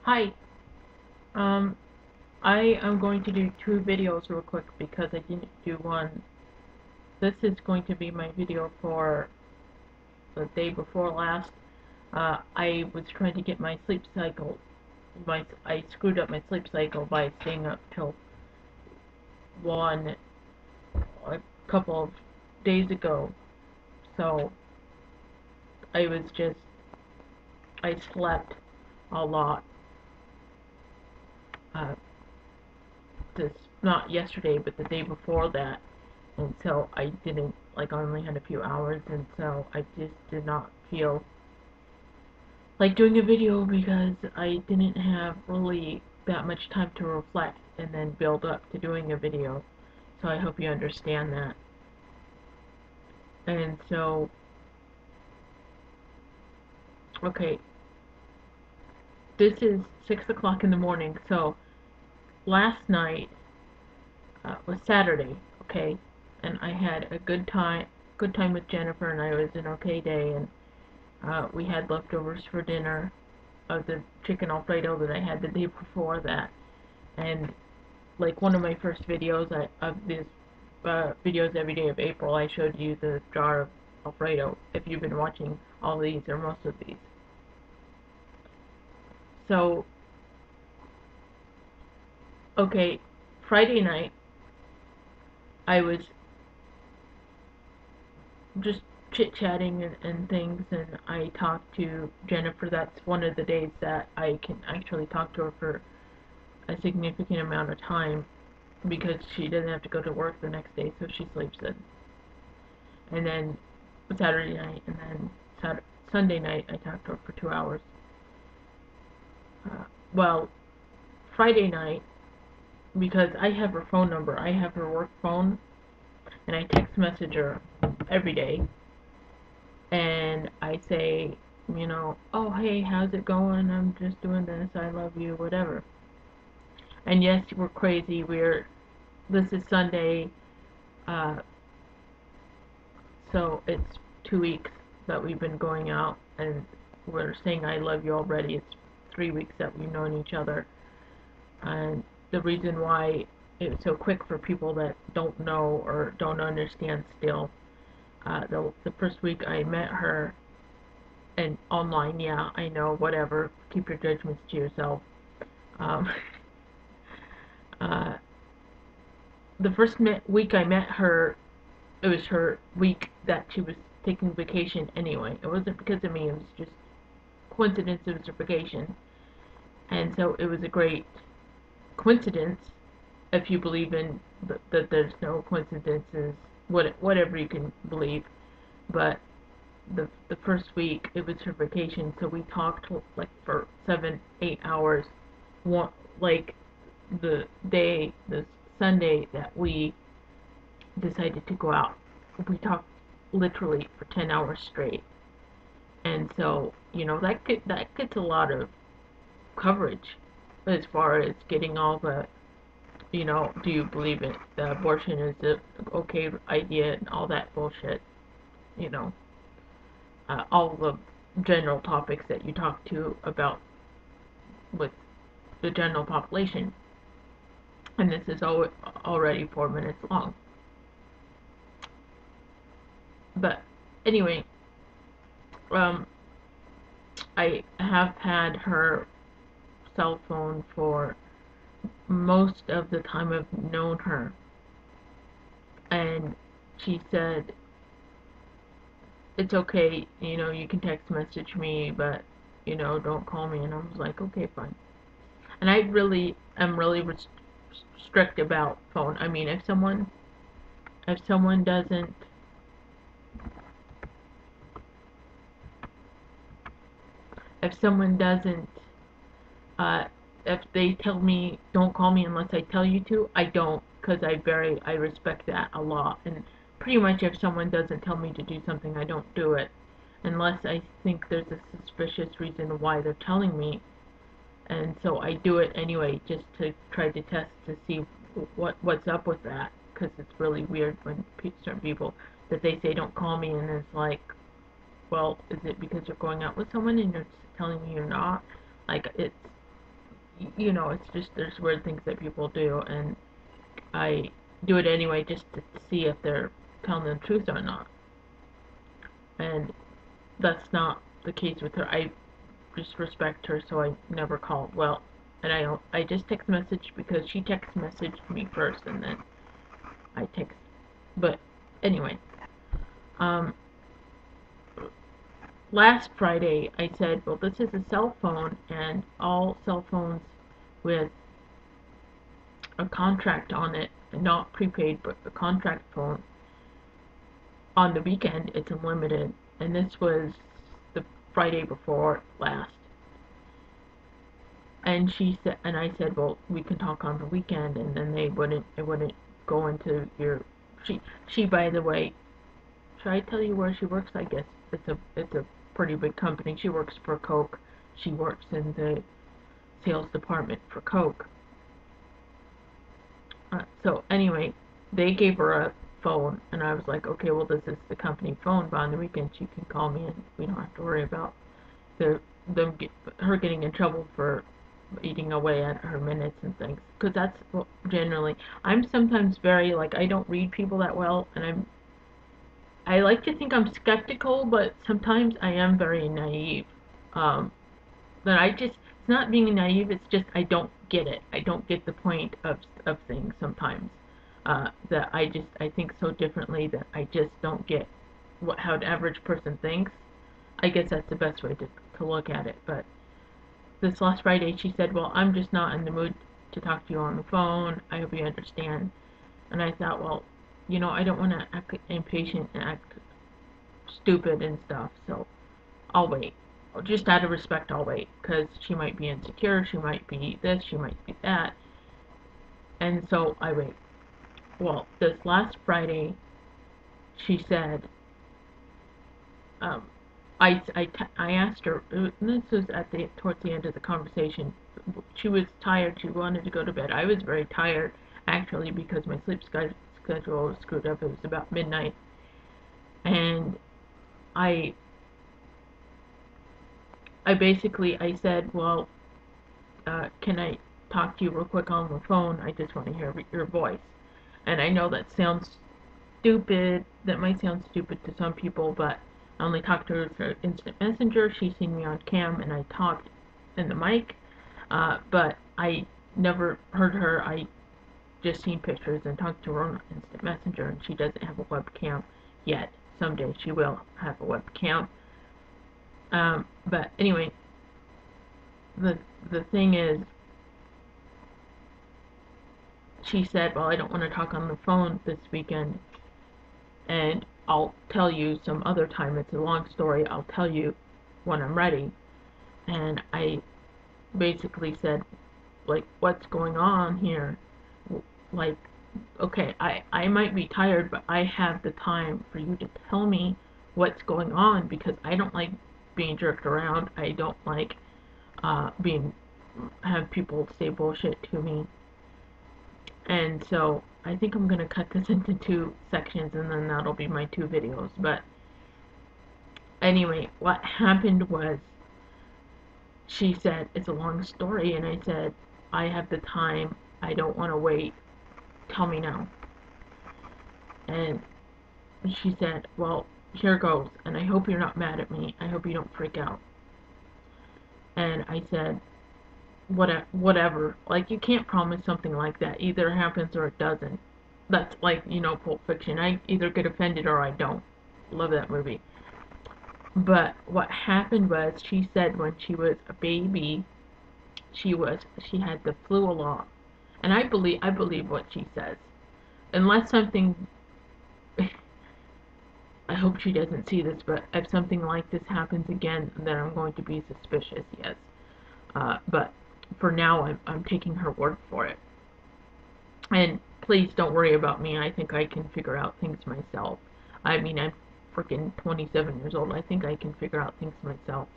Hi, um, I am going to do two videos real quick because I didn't do one. This is going to be my video for the day before last. I was trying to get my sleep cycle. I screwed up my sleep cycle by staying up till 1 a couple of days ago. So I was just, I slept a lot. Uh, this, not yesterday, but the day before that. And so I didn't, like, I only had a few hours, and so I just did not feel like doing a video because I didn't have really that much time to reflect and then build up to doing a video. So I hope you understand that. And so, okay, this is 6 o'clock in the morning. So last night was Saturday, okay, and I had a good time with Jennifer, and I was an okay day, and we had leftovers for dinner of the chicken alfredo that I had the day before that. And like one of my first videos of these videos every day of April, I showed you the jar of alfredo. If you've been watching all these or most of these, so okay, Friday night I was just chit chatting and things, and I talked to Jennifer. That's one of the days that I can actually talk to her for a significant amount of time because she doesn't have to go to work the next day, so she sleeps in. And then Saturday night, and then Sunday night, I talked to her for 2 hours. Well, Friday night, because I have her phone number, I have her work phone, and I text message her every day, and I say, oh hey, how's it going? I'm just doing this. I love you, whatever. And yes, we're crazy. This is Sunday, uh, so it's 2 weeks that we've been going out, and we're saying I love you already. It's 3 weeks that we've known each other, and the reason why it's so quick for people that don't know or don't understand still. The first week I met her, and online, yeah, I know, whatever. Keep your judgments to yourself. Um, uh, the first week I met her, it was her week that she was taking vacation anyway. It wasn't because of me. It was just coincidence. It was her vacation, and so it was a great coincidence if you believe in that there's no coincidences, whatever you can believe. But the first week it was her vacation, so we talked like for 7-8 hours. One, like the Sunday that we decided to go out, we talked literally for 10 hours straight. And so that gets a lot of coverage as far as getting all the, do you believe it? The abortion is a okay idea and all that bullshit. You know, all the general topics that you talk to about with the general population. And this is already 4 minutes long. But anyway, um, I have had her cell phone for most of the time I've known her, and she said it's okay, you can text message me, but don't call me. And I was like, okay, fine. And I really am really strict about phone. I mean, if someone doesn't if someone doesn't uh if they tell me don't call me unless I tell you to, I don't, because I respect that a lot. And pretty much if someone doesn't tell me to do something, I don't do it unless I think there's a suspicious reason why they're telling me. And so I do it anyway, just to try to test to see what's up with that, because it's really weird when certain people that they say don't call me, and it's like, well, is it because you're going out with someone and you're telling me you're not? Like, it's you know, it's just there's weird things that people do, and I do it anyway just to see if they're telling the truth or not. And that's not the case with her. I just respect her, so I never call. Well, and I just text message because she text messaged me first, and then I text. But anyway, um, last Friday I said, well, this is a cell phone, and all cell phones with a contract on it, not prepaid, but a contract phone, on the weekend it's unlimited. And this was the Friday before last. And she said, and I said, well, we can talk on the weekend, and then it wouldn't go into your. She, by the way, should I tell you where she works? I guess it's a pretty big company. She works for Coke. She works in the sales department for Coke. So anyway, they gave her a phone, and I was like, okay, well, this is the company phone, but on the weekend she can call me, and we don't have to worry about the them get, her getting in trouble for eating away at her minutes and things. Because that's generally, I'm sometimes very like I don't read people that well, and I like to think I'm skeptical, but sometimes I am very naive. Um, but I just it's not being naive. It's just I don't get it. I don't get the point of things sometimes. That I think so differently that I just don't get how the average person thinks. I guess that's the best way to look at it. But this last Friday she said, well, I'm just not in the mood to talk to you on the phone. I hope you understand. And I thought, well, you know, I don't want to act impatient and act stupid and stuff, so I'll wait. Just out of respect, I'll wait, because she might be insecure, she might be this, she might be that, and so I wait. Well, this last Friday, she said, um, I asked her, and this was towards the end of the conversation. She was tired, she wanted to go to bed. I was very tired, actually, because my sleep schedule was screwed up. It was about midnight, and I I said, well, can I talk to you real quick on the phone? I just want to hear your voice. And I know that sounds stupid. That might sound stupid to some people, but I only talked to her through instant messenger. She's seen me on cam, and I talked in the mic. But I never heard her. I just seen pictures and talked to her on instant messenger, and she doesn't have a webcam yet. Someday she will have a webcam. But anyway, the the thing is, she said, well, I don't want to talk on the phone this weekend, and I'll tell you some other time. It's a long story. I'll tell you when I'm ready. And I basically said, like, what's going on here? Like, okay, I might be tired, but I have the time for you to tell me what's going on, because I don't like being jerked around. I don't like being have people say bullshit to me. And so I think I'm gonna cut this into two sections, and then that'll be my two videos. But anyway, what happened was, she said it's a long story, and I said, I have the time, I don't want to wait, tell me now. And she said, well, here goes, and I hope you're not mad at me, I hope you don't freak out. And I said, whatever, like, you can't promise something like that. Either it happens or it doesn't. That's like, you know, Pulp Fiction. I either get offended or I don't. Love that movie. But what happened was, she said when she was a baby, she had the flu a lot. And I believe what she says. Unless something I hope she doesn't see this, but if something like this happens again, then I'm going to be suspicious, yes. But for now, I'm taking her word for it. And please don't worry about me. I think I can figure out things myself. I mean, I'm freaking 27 years old. I think I can figure out things myself.